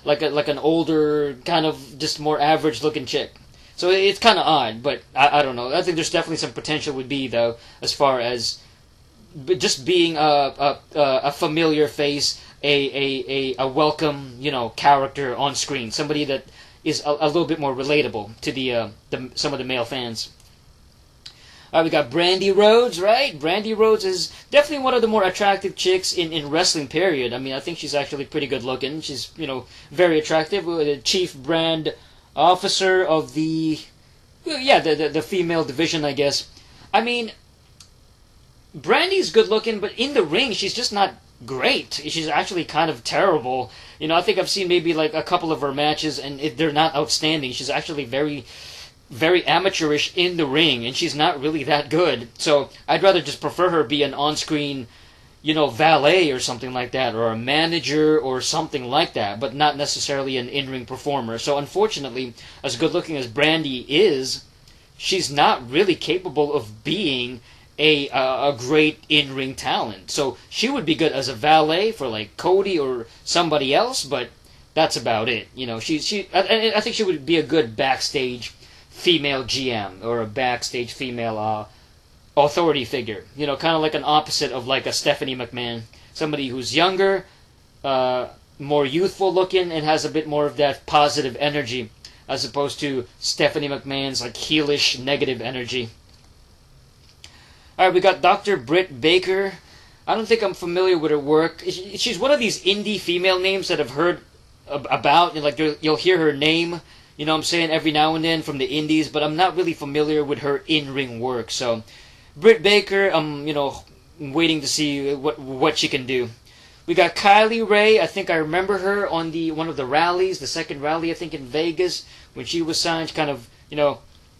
like an older, kind of just more average looking chick. So it's kind of odd, but I don't know. I think there's definitely some potential with Bea, though, as far as just being a familiar face, a welcome, character on screen, somebody that is a little bit more relatable to some of the male fans. We got Brandy Rhodes, right? Brandy Rhodes is definitely one of the more attractive chicks in wrestling, period. I mean, I think she's actually pretty good looking. She's, very attractive. The chief brand officer of the female division, I guess. I mean, Brandy's good looking, but in the ring, she's just not great. She's actually kind of terrible. I think I've seen maybe like a couple of her matches, and they're not outstanding. She's actually very, very amateurish in the ring, and she's not really that good. So I'd rather just prefer her be an on-screen, valet or something like that, or a manager or something like that, but not necessarily an in-ring performer. So unfortunately, as good-looking as Brandy is, she's not really capable of being a great in-ring talent. So she would be good as a valet for like Cody or somebody else, but that's about it. I think she would be a good backstage female GM or a backstage female authority figure. Kind of like an opposite of like a Stephanie McMahon, somebody who's younger, more youthful looking, and has a bit more of that positive energy, as opposed to Stephanie McMahon's like heelish negative energy. Alright, we got Dr. Britt Baker. I don't think I'm familiar with her work. She's one of these indie female names that I've heard about, and like you'll hear her name, what I'm saying, every now and then from the indies, but I'm not really familiar with her in-ring work. So, Britt Baker, I'm waiting to see what she can do. We got Kylie Ray. I think I remember her on one of the rallies, the second rally, I think, in Vegas, when she was signed. She kind of,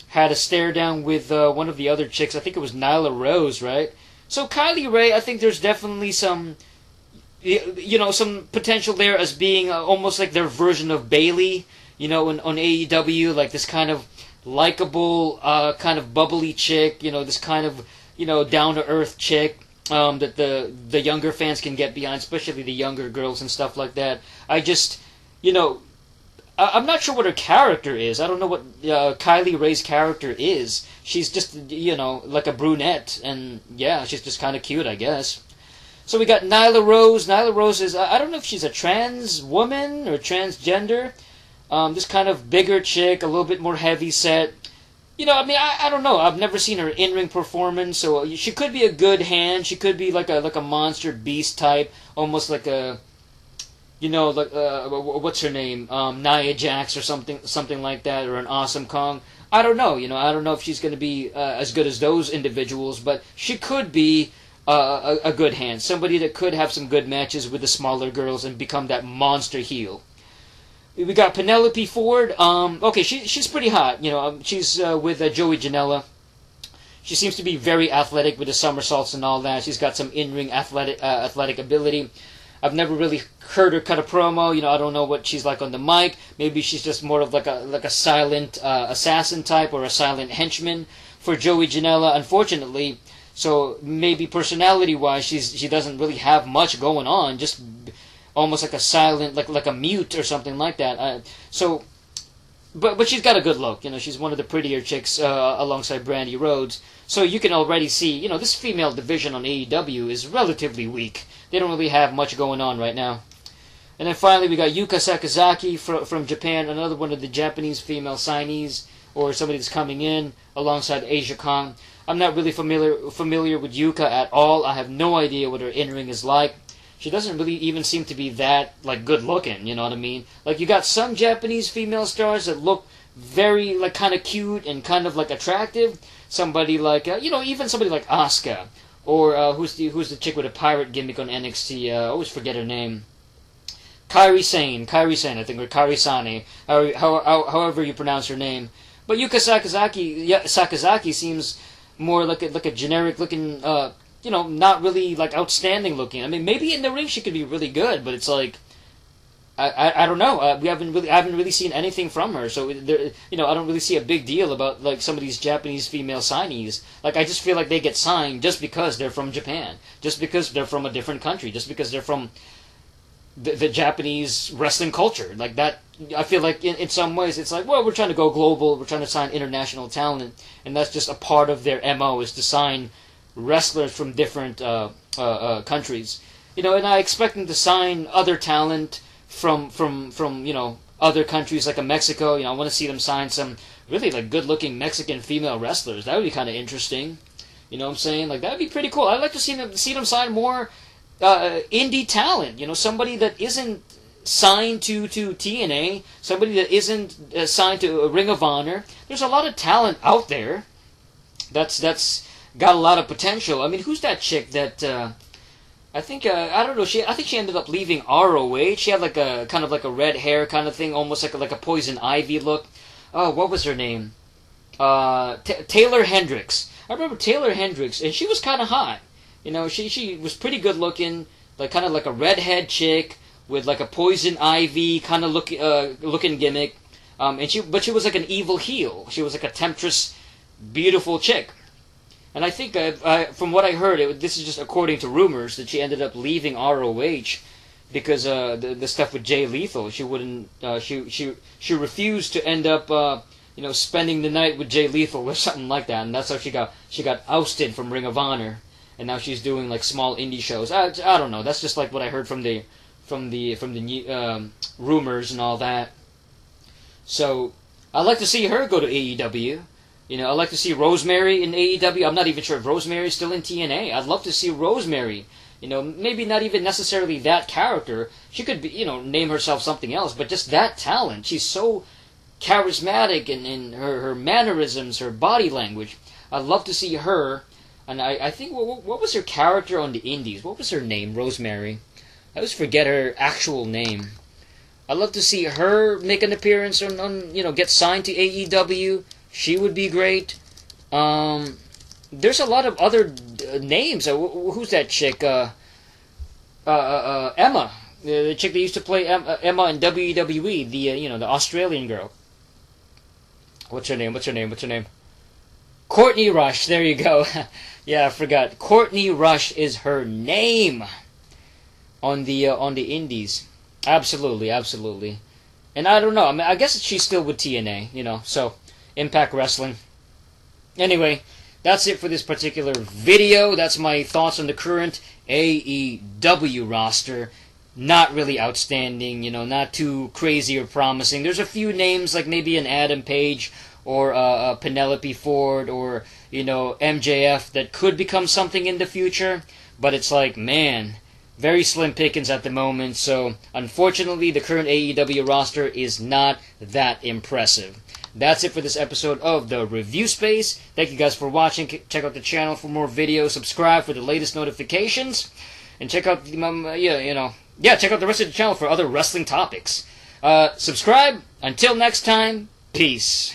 had a stare down with one of the other chicks. I think it was Nyla Rose, right? So Kylie Ray, I think there's definitely some, some potential there as being almost like their version of Bayley, on AEW, like this kind of likable, kind of bubbly chick, this kind of, down-to-earth chick that the younger fans can get behind, especially the younger girls and stuff like that. I just, I'm not sure what her character is. I don't know what Kylie Ray's character is. She's just, like a brunette, and yeah, she's just kind of cute, I guess. So we got Nyla Rose. Nyla Rose is, I don't know if she's a trans woman or transgender. This kind of bigger chick, a little bit more heavy set. I don't know. I've never seen her in-ring performance, so she could be a good hand. She could be like a monster beast type, almost like a, what's her name? Nia Jax or something like that, or an Awesome Kong. I don't know. I don't know if she's going to be as good as those individuals, but she could be a good hand. Somebody that could have some good matches with the smaller girls and become that monster heel. We got Penelope Ford. Okay, she's pretty hot. She's with Joey Janela. She seems to be very athletic with the somersaults and all that. She's got some in-ring athletic ability. I've never really heard her cut a promo. I don't know what she's like on the mic. Maybe she's just more of like a silent assassin type or a silent henchman for Joey Janela, unfortunately. So maybe personality-wise, she doesn't really have much going on. Just almost like a silent, like a mute or something like that. But she's got a good look. She's one of the prettier chicks alongside Brandy Rhodes. So you can already see, this female division on AEW is relatively weak. They don't really have much going on right now. And then finally we got Yuka Sakazaki from Japan, another one of the Japanese female signees. or somebody that's coming in alongside Asia Kong. I'm not really familiar with Yuka at all. I have no idea what her in-ring is like. She doesn't really even seem to be that like good looking, you know what I mean? Like you got some Japanese female stars that look very like kind of cute and kind of like attractive. Somebody like even somebody like Asuka, or who's the chick with a pirate gimmick on NXT? I always forget her name. Kairi Sane, I think, or Kairi Sane, however you pronounce her name. But Yuka Sakazaki seems more like a generic looking, not really like outstanding looking. I mean, maybe in the ring she could be really good, but it's like, I don't know. I haven't really seen anything from her, so there, I don't really see a big deal about like some of these Japanese female signees. Like I just feel like they get signed just because they're from Japan, just because they're from a different country, just because they're from the Japanese wrestling culture. Like that, I feel like in some ways it's like, well, we're trying to go global, we're trying to sign international talent, and that's just a part of their MO is to sign wrestlers from different countries. And I expect them to sign other talent from other countries like Mexico. I want to see them sign some really like good looking Mexican female wrestlers. That would be kind of interesting. You know what I'm saying? Like that would be pretty cool. I'd like to see them sign more indie talent. Somebody that isn't signed to TNA, somebody that isn't signed to Ring of Honor. There's a lot of talent out there that's got a lot of potential. I mean, who's that chick that I think I don't know. I think she ended up leaving ROH. She had like a kind of like a red hair kind of thing, almost like a Poison Ivy look. Oh, what was her name? Taylor Hendricks. I remember Taylor Hendricks, and she was kind of hot. She was pretty good looking, like kind of like a redhead chick with like a Poison Ivy kind of looking gimmick. But she was like an evil heel. She was like a temptress, beautiful chick. And I think from what I heard, this is just according to rumors, that she ended up leaving ROH because the stuff with Jay Lethal. She wouldn't. She refused to end up spending the night with Jay Lethal or something like that, and that's how she got ousted from Ring of Honor. And now she's doing like small indie shows. I don't know. That's just like what I heard from the rumors and all that. So I'd like to see her go to AEW. I'd like to see Rosemary in AEW. I'm not even sure if Rosemary is still in TNA. I'd love to see Rosemary. Maybe not even necessarily that character. She could be, name herself something else, but just that talent. She's so charismatic in her mannerisms, her body language. I'd love to see her. And I think, what was her character on the Indies? What was her name? Rosemary. I always forget her actual name. I'd love to see her make an appearance on get signed to AEW. She would be great. There's a lot of other names. Who's that chick? Emma. The chick that used to play Emma in WWE. The Australian girl. What's her name? Courtney Rush. There you go. Yeah, I forgot. Courtney Rush is her name on the Indies. Absolutely. And I don't know. I mean, I guess she's still with TNA. So Impact Wrestling. Anyway, that's it for this particular video. That's my thoughts on the current AEW roster. Not really outstanding. Not too crazy or promising. There's a few names like maybe an Adam Page or Penelope Ford or MJF that could become something in the future, but it's like, man, very slim pickings at the moment. So unfortunately, the current AEW roster is not that impressive. That's it for this episode of the Review Space. Thank you guys for watching. Check out the channel for more videos. Subscribe for the latest notifications, and check out check out the rest of the channel for other wrestling topics. Subscribe. Until next time, peace.